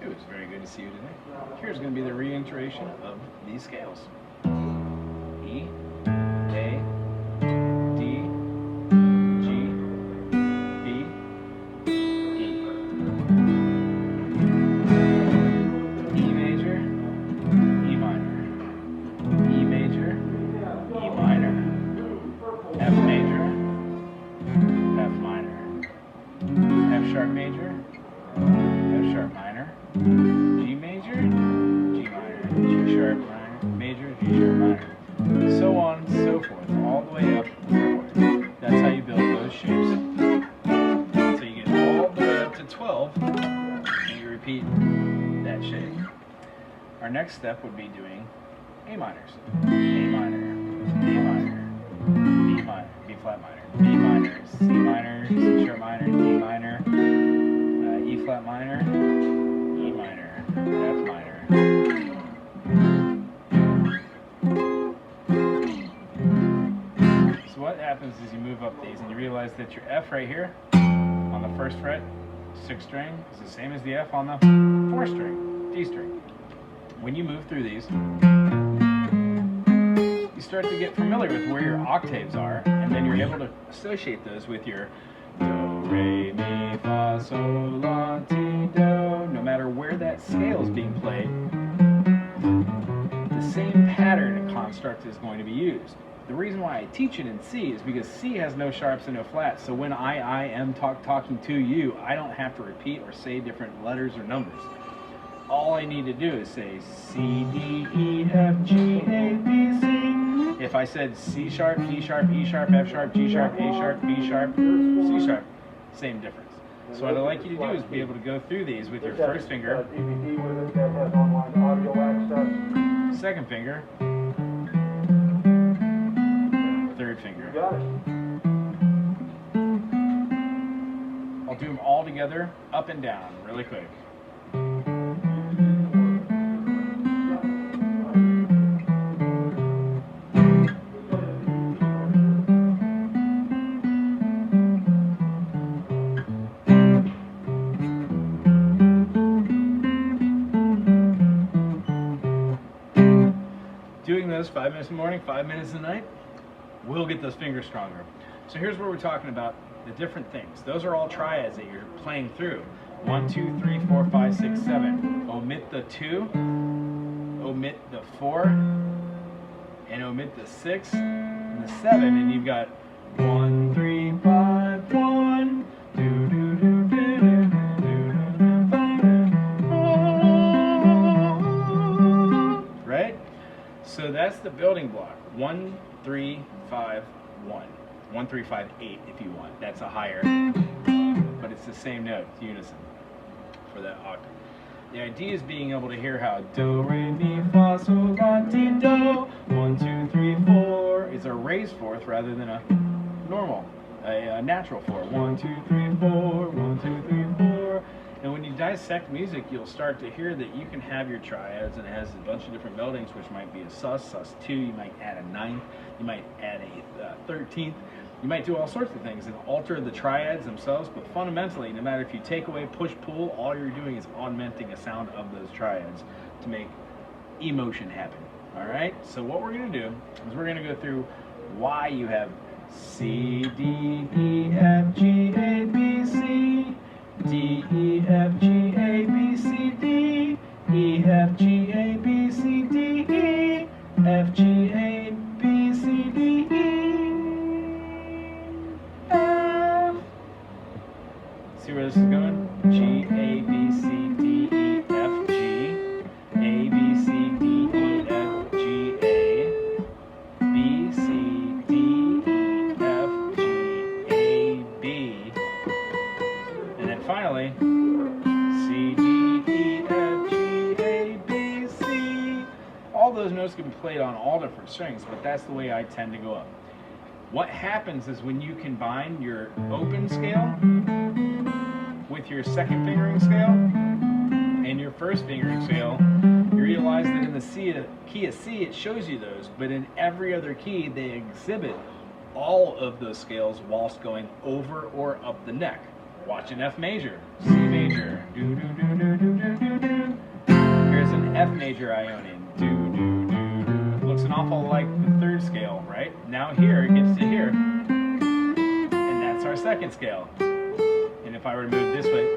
It was very good to see you today. Here's going to be the reiteration of these scales. E, A, D, G, B, E. E major, E minor. E major, E minor. F major, F minor. F sharp major, F sharp minor. G major, G minor. G sharp minor, major, G sharp minor. So on and so forth, all the way up the chord. That's how you build those shapes. So you get all the way up to 12, and you repeat that shape. Our next step would be doing A minors. A minor, A minor, B minor, B flat minor, B minor, C minor, C sharp minor, D minor, E flat minor, E minor, F minor. So what happens is you move up these and you realize that your F right here on the first fret, 6th string, is the same as the F on the 4th string, D string. When you move through these, you start to get familiar with where your octaves are, and then you're able to associate those with your do, re, mi, fa, sol, la, ti, do. No matter where that scale is being played, the same pattern and construct is going to be used. The reason why I teach it in C is because C has no sharps and no flats, so when I am talking to you, I don't have to repeat or say different letters or numbers. All I need to do is say C, D, E, F, G, A, B, C. If I said C sharp, D sharp, E sharp, F sharp, G sharp, A sharp, B sharp, C sharp, same difference. So what I'd like you to do is be able to go through these with your first finger, second finger, third finger. I'll do them all together, up and down, really quick. Doing those 5 minutes in the morning, 5 minutes at night, will get those fingers stronger. So here's where we're talking about the different things. Those are all triads that you're playing through. 1, 2, 3, 4, 5, 6, 7. Omit the 2, omit the 4, and omit the 6 and the 7, and you've got 1, 3, 5, 1, 2, 2, 2, 2, 2, 5, right? So that's the building block. 1, 3, 5, 1. 1, 3, 5, 8 if you want. That's a higher, but it's the same note, unison for that octave. The idea is being able to hear how do, re, mi, fa, sol, la, ti, do. 1, 2, 3, 4 is a raised fourth rather than a normal, a natural 4. 1, 2, 3, 4. 1, 2, 3, 4. And when you dissect music, you'll start to hear that you can have your triads, and it has a bunch of different meldings, which might be a sus 2, you might add a 9th, you might add a 13th, you might do all sorts of things and alter the triads themselves, but fundamentally, no matter if you take away, push, pull, all you're doing is augmenting a sound of those triads to make emotion happen. All right, so what we're going to do is we're going to go through why you have C, D, E, F, G, A, B, C, D, E, F, G, A, B, C, D, E, F, G, A, B, C, D, E, F, G, A, B, C, D, E, F. See where this is going? G, A, B, C, D, E, F, G, A, B, C, D, E, F, G, A, B, C, D, E, F, G, A, B. And then finally, C, D, E, F, G, A, B, C. All those notes can be played on all different strings, but that's the way I tend to go up. What happens is when you combine your open scale with your second fingering scale and your first fingering scale, you realize that in the key of C it shows you those, but in every other key they exhibit all of those scales whilst going over or up the neck. Watch an F major, C major, do do do do do do do do. major Ionian. Do, do, do, do. Looks an awful like the third scale, right? Now here it gets to here, and that's our second scale. And if I were to move this way,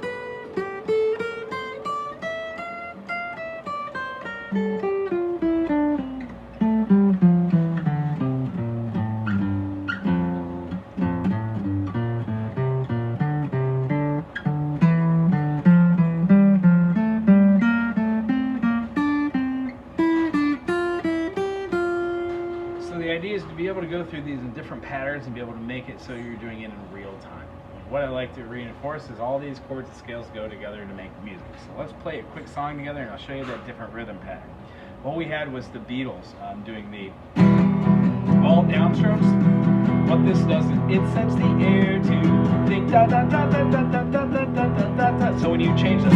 the idea is to be able to go through these in different patterns and be able to make it so you're doing it in real time. What I like to reinforce is all these chords and scales go together to make music. So let's play a quick song together and I'll show you that different rhythm pattern. What we had was the Beatles doing the all downstrokes. What this does is it sets the air to think da da da da da da da da da da da. So when you change this,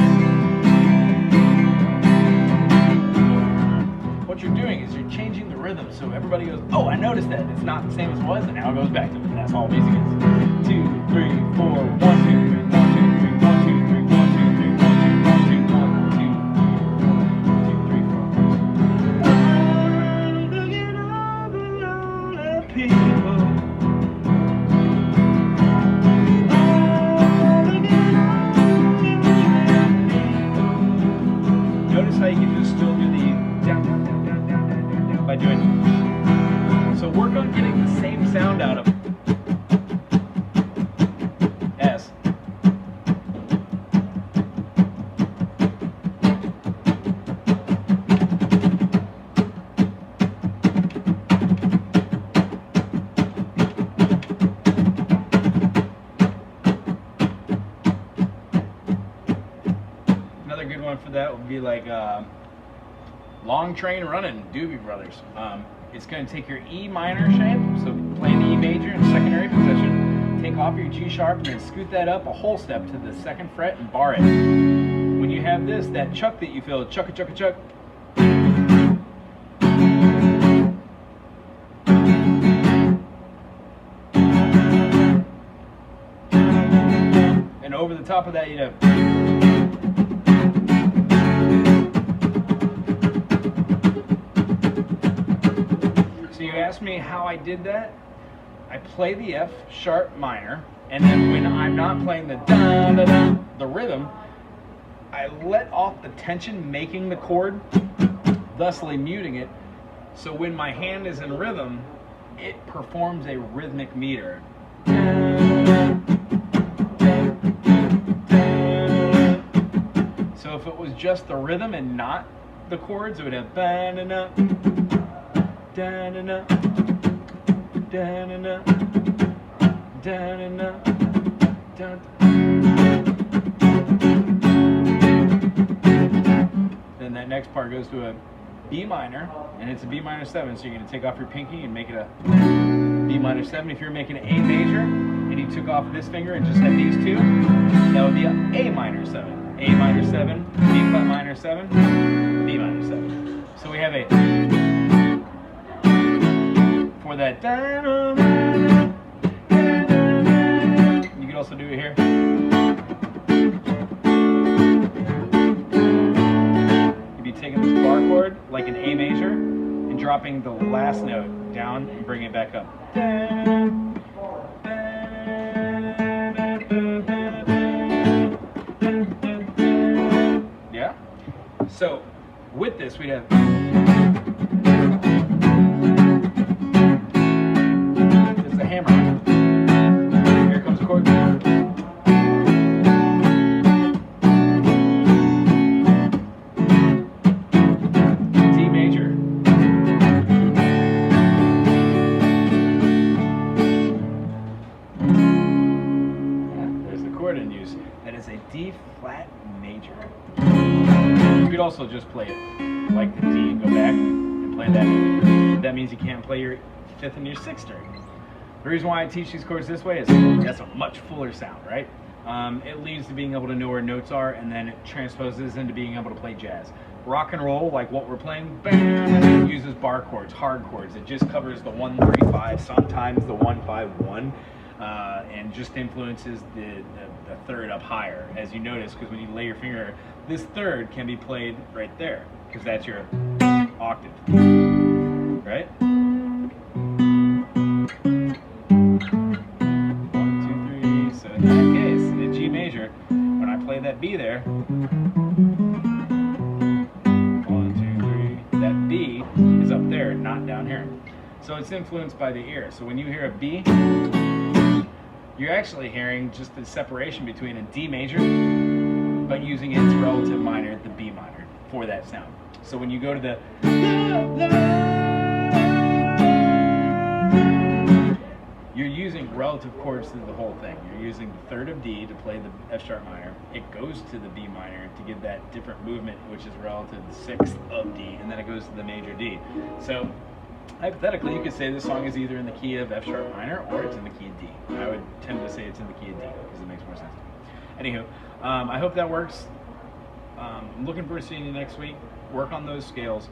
what you're doing is you're changing the rhythm so everybody goes, oh, I noticed that. It's not the same as it was, and now it goes back to it. And that's all music is. 2, 3, 4, 1, 2, 3, 1, 2, 3, 1, 2, 3, 1, 2, 3, 1, 2, 3, 1, 2, 1, 2, 1, 2, 2, 3, 4. Look at all the people. Notice how you can just still do the down, down, down, down, down, down, down by doing. So work on getting the same sound out of S. Another good one for that would be like Long Train Running, Doobie Brothers. It's going to take your E minor shape, so play the E major in secondary position, take off your G sharp, and then scoot that up a whole step to the second fret and bar it. When you have this, that chuck that you feel, chuck a chuck a chuck, and over the top of that, you'd have. You asked me how I did that. I play the F sharp minor, and then when I'm not playing the da da da, the rhythm, I let off the tension making the chord, thusly muting it. So when my hand is in rhythm, it performs a rhythmic meter. So if it was just the rhythm and not the chords, it would have ba na na. Da-na-na, da-na-na, da-na-na, da-na. Then that next part goes to a B minor, and it's a B minor 7, so you're going to take off your pinky and make it a B minor 7. If you're making an A major, and you took off this finger and just had these two, that would be an A minor 7. A minor 7, B flat minor 7, B minor 7. So we have a for that. You can also do it here. You'd be taking this bar chord like an A major and dropping the last note down and bringing it back up. Yeah? So with this we'd have hammer. Here comes the chord. D major. There's the chord in use. That is a D flat major. You could also just play it like the D and go back and play that. That means you can't play your 5th and your 6th string. The reason why I teach these chords this way is that's a much fuller sound, right? It leads to being able to know where notes are, and then it transposes into being able to play jazz. Rock and roll, like what we're playing, bam, uses bar chords, hard chords. It just covers the 1 3 5, sometimes the 1 5 1. and just influences the third up higher, as you notice, because when you lay your finger, this third can be played right there, because that's your octave, right? 1, 2, 3. So in that case, the G major, when I play that B there, 1, 2, 3, that B is up there, not down here. So it's influenced by the ear. So when you hear a B, you're actually hearing just the separation between a D major, but using its relative minor, the B minor, for that sound. So when you go to the you're using relative chords through the whole thing. You're using the third of D to play the F sharp minor. It goes to the B minor to give that different movement, which is relative to the sixth of D, and then it goes to the major D. So hypothetically, you could say this song is either in the key of F sharp minor or it's in the key of D. I would tend to say it's in the key of D because it makes more sense. Anywho, I hope that works. I'm looking forward to seeing you next week. Work on those scales,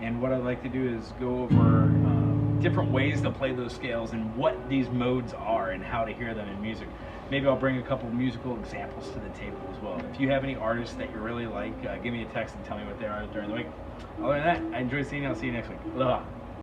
and what I'd like to do is go over different ways to play those scales and what these modes are and how to hear them in music. Maybe I'll bring a couple musical examples to the table as well. If you have any artists that you really like, give me a text and tell me what they are during the week. Other than that, I enjoyed seeing you. I'll see you next week. Aloha.